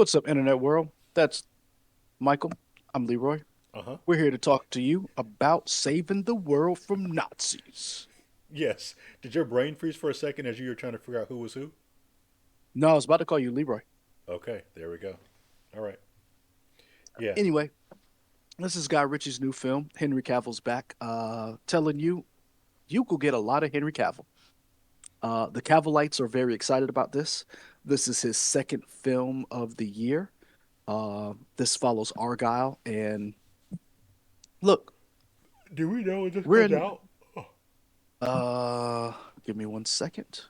What's up, internet world? That's Michael. I'm Leroy. Uh-huh. We're here to talk to you about saving the world from Nazis. Yes. Did your brain freeze for a second as you were trying to figure out who was who? No, I was about to call you Leroy. Okay, there we go. All right. Yeah. Anyway, this is Guy Ritchie's new film. Henry Cavill's back. Telling you, you could get a lot of Henry Cavill. The Cavillites are very excited about this. This is his second film of the year. This follows Argyle, and look, Do we know when this we're comes in. out? Oh, Uh, Give me one second.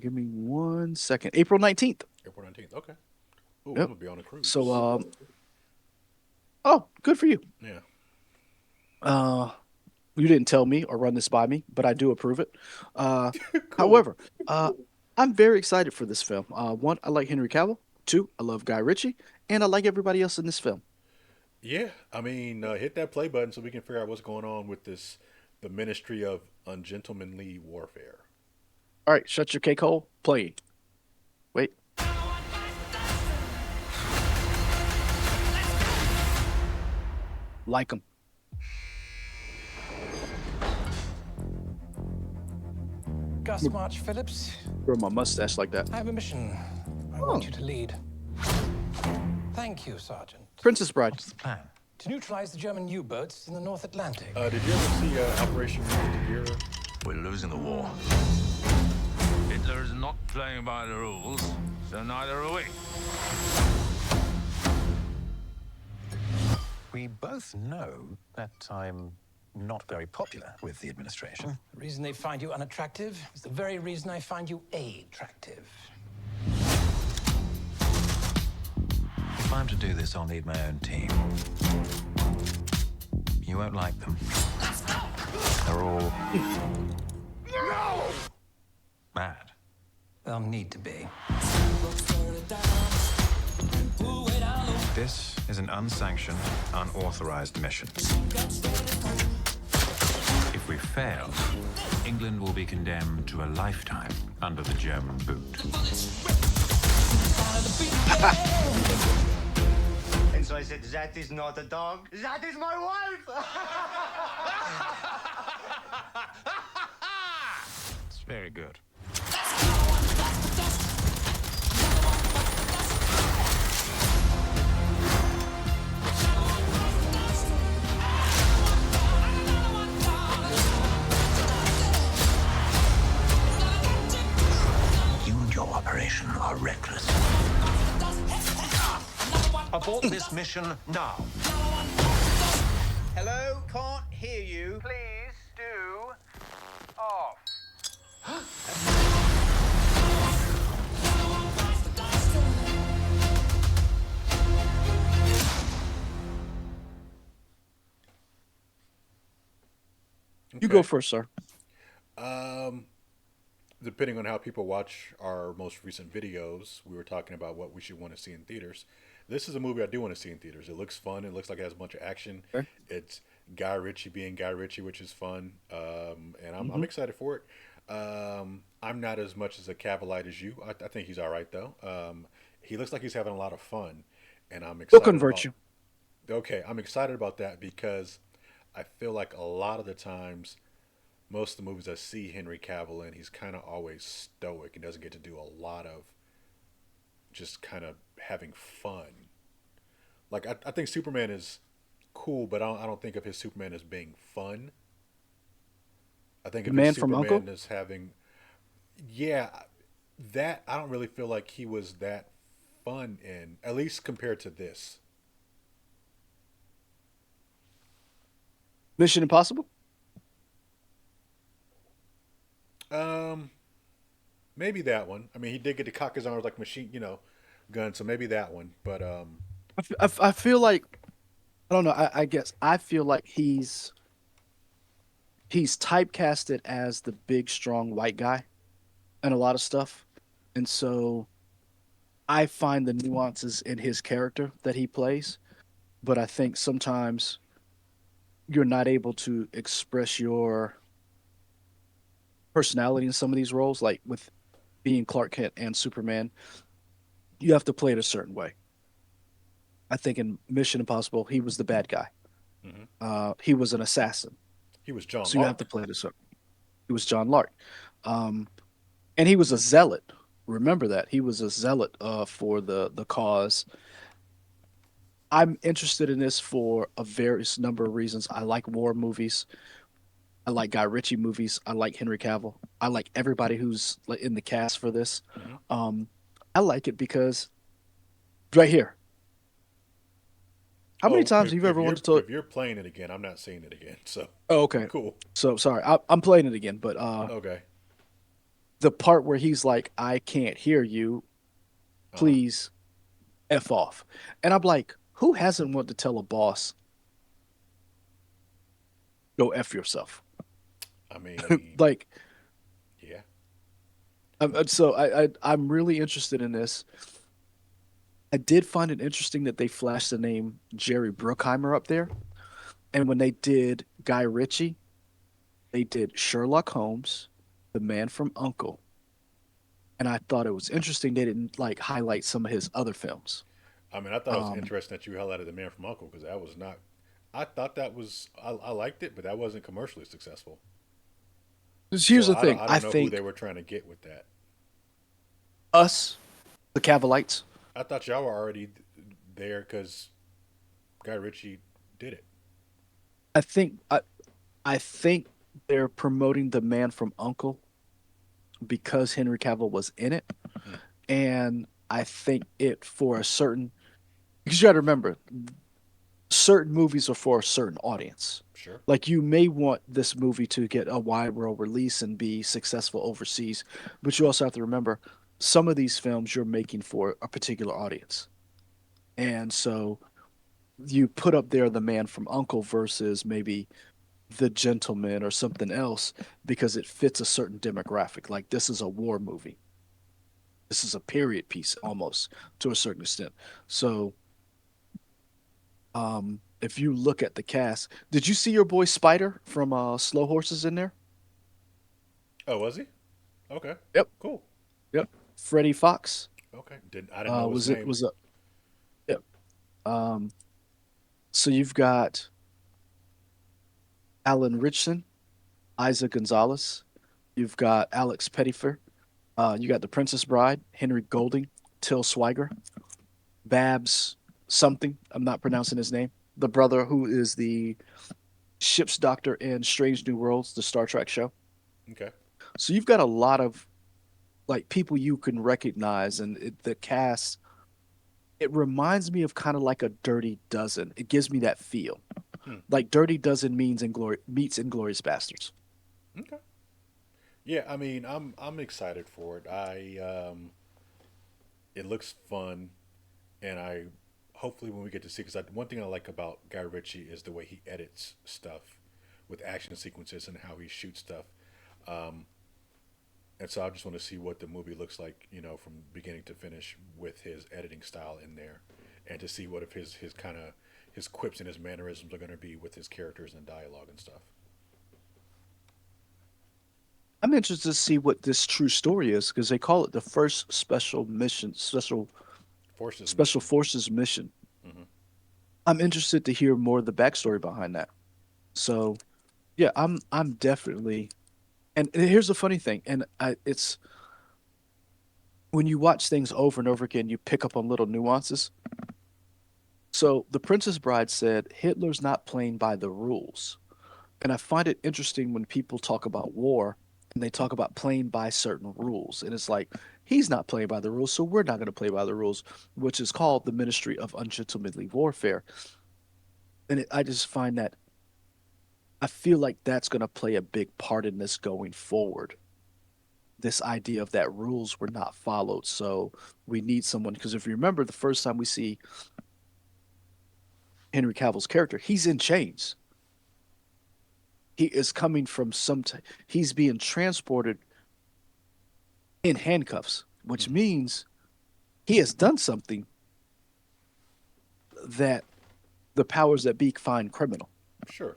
Give me one second. April 19th. April 19th. Okay. Ooh, I'm Yep. gonna be on a So, cruise. oh, good for you. Yeah. Uh, you didn't tell me or run this by me, but I do approve it. Uh, Cool. However, I'm very excited for this film. One, I like Henry Cavill. Two, I love Guy Ritchie, and I like everybody else in this film. Yeah. I mean, hit that play button so we can figure out what's going on with this, the Ministry of Ungentlemanly Warfare. All right, shut your cake hole. Play. Wait, like them. Gus March Phillips, Grow my mustache like that. I have a mission I Oh, want you to lead. Thank you, Sergeant. Princess Bride. What's the plan? To neutralize the German U-boats in the North Atlantic. Did you ever see Operation Gear? We're losing the war. Hitler is not playing by the rules, so neither are we. We both know that I'm not very popular with the administration. The reason they find you unattractive is the very reason I find you attractive. If I'm to do this, I'll need my own team. You won't like them. They're all mad. They'll need to be. This is an unsanctioned, unauthorized mission. If we fail, England will be condemned to a lifetime under the German boot. And so I said, that is not a dog. That is my wife. It's very good. You and your operation are reckless. Abort this mission now. Hello, can't hear you. Please do off. You go Okay. first, sir. Um, Depending on how people watch our most recent videos, we were talking about what we should want to see in theaters. This is a movie I do want to see in theaters. It looks fun. It looks like it has a bunch of action. Okay. It's Guy Ritchie being Guy Ritchie, which is fun. And I'm Hmm. excited for it. I'm not as much as a Cavillite as you. I think he's all right though. He looks like he's having a lot of fun, and I'm We'll excited convert about. you. Okay, I'm excited about that because I feel like a lot of the times most of the movies I see Henry Cavill in, he's kind of always stoic and doesn't get to do a lot of just kind of having fun. Like I think Superman is cool, but I don't think of his Superman as being fun. I think The of his man from Superman Uncle. as having, yeah, that I don't really feel like he was that fun in, at least compared to this. Mission Impossible. Um, Maybe that one. I mean, he did get to cock his arms like machine, gun. So maybe that one. But I feel like I don't know. I guess I feel like he's typecasted as the big, strong white guy and a lot of stuff, and so I find the nuances in his character that he plays. But I think sometimes you're not able to express your personality in some of these roles, like with being Clark Kent and Superman. You have to play it a certain way. I think in Mission Impossible, he was the bad guy. Hmm. He was an assassin, He was John so you have to Lark. play it a certain. He was John Lark, um, and he was a zealot. Remember that he was a zealot for the cause. I'm interested in this for a various number of reasons. I like war movies. I like Guy Ritchie movies. I like Henry Cavill. I like everybody who's like, in the cast for this. Hmm. Um, I like it because right here. How many Oh, times have you ever wanted to? if you're playing it again, I'm not seeing it again. So Oh, okay. cool. So sorry, I'm playing it again, but Okay. the part where he's like, "I can't hear you. Uh huh. Please f off," and I'm like, "Who hasn't wanted to tell a boss go f yourself?" I mean, Like, yeah. so I'm really interested in this. I did find it interesting that they flashed the name Jerry Bruckheimer up there, and when they did Guy Ritchie, they did Sherlock Holmes, The Man from Uncle, and I thought it was interesting they didn't like highlight some of his other films. I mean, I thought it was Um, interesting that you highlighted the Man from Uncle because that was not. I thought that was. I liked it, but that wasn't commercially successful. 'Cause here's So the thing. I I don't know who they think were trying to get with that. us, the Cavalites, I thought y'all were already there because Guy Ritchie did it. I think I, I think they're promoting the Man from Uncle because Henry Cavill was in it, Hmm. and I think it for a certain because you got to remember certain movies are for a certain audience. Sure. Like you may want this movie to get a wide world release and be successful overseas, but you also have to remember some of these films you're making for a particular audience. And so you put up there the Man from Uncle versus maybe the Gentleman or something else because it fits a certain demographic. Like this is a war movie. This is a period piece almost to a certain extent. So if you look at the cast, did you see your boy Spider from Slow Horses in there? Oh, was he? Okay. Yep, Cool. yep. Freddie Fox Okay. I didn't know his was it name. was a yep. Um, so you've got Alan Richson, Isa Gonzalez, you've got Alex Pettyfer, you got the Princess Bride, Henry Golding, Till Swiger, Babs something. I'm not pronouncing his name. The brother who is the ship's doctor in Strange New Worlds, the Star Trek show. Okay. So you've got a lot of like people you can recognize, and the cast. It reminds me of kind of like a Dirty Dozen. It gives me that feel. Hmm. Like Dirty Dozen meets Inglorious Bastards. Okay. Yeah. I mean, I'm excited for it. It looks fun, and I hopefully when we get to see because one thing I like about Guy Ritchie is the way he edits stuff with action sequences and how he shoots stuff. Um, and so I just want to see what the movie looks like, from beginning to finish with his editing style in there, and to see what if his kind of his quips and his mannerisms are going to be with his characters and dialogue and stuff. I'm interested to see what this true story is because they call it the first special mission, Forces special mission. forces mission. Hmm. I'm interested to hear more of the backstory behind that. So yeah, I'm definitely. And here's the funny thing, and it's when you watch things over and over again, you pick up on little nuances. So the Princess Bride said Hitler's not playing by the rules. And I find it interesting when people talk about war and they talk about playing by certain rules. And it's like, he's not playing by the rules, so we're not going to play by the rules, which is called the Ministry of Ungentlemanly Warfare. And I just find that I feel like that's going to play a big part in this going forward. This idea of that rules were not followed. So we need someone, because if you remember the first time we see Henry Cavill's character, he's in chains. He is coming from he's being transported in handcuffs, which Hmm. means he has done something that the powers that be find criminal. Sure.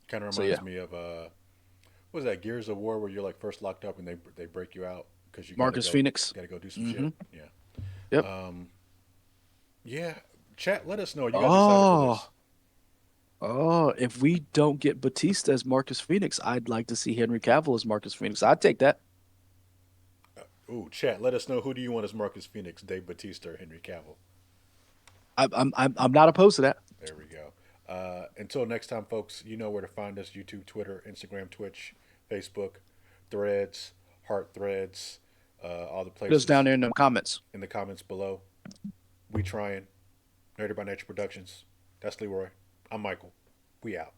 Kind of So yeah, reminds me of what was that Gears of War where you're like first locked up and they break you out. because you Marcus Phoenix. gotta go do some shit. Yeah. Yep. Yeah. Chat. Let us know. Are you guys excited for Oh, this? if we don't get Batista as Marcus Phoenix, I'd like to see Henry Cavill as Marcus Phoenix. I'd take that. Ooh, chat. Let us know. Who do you want as Marcus Phoenix? Dave Batista or Henry Cavill? I'm not opposed to that. There we go. Until next time, folks, you know where to find us: YouTube, Twitter, Instagram, Twitch, Facebook, Threads, Heart Threads, all the Put us down places there in the comments. in the comments below. We trying. Nerdy by Nature Productions. That's Leroy. I'm Michael. We out.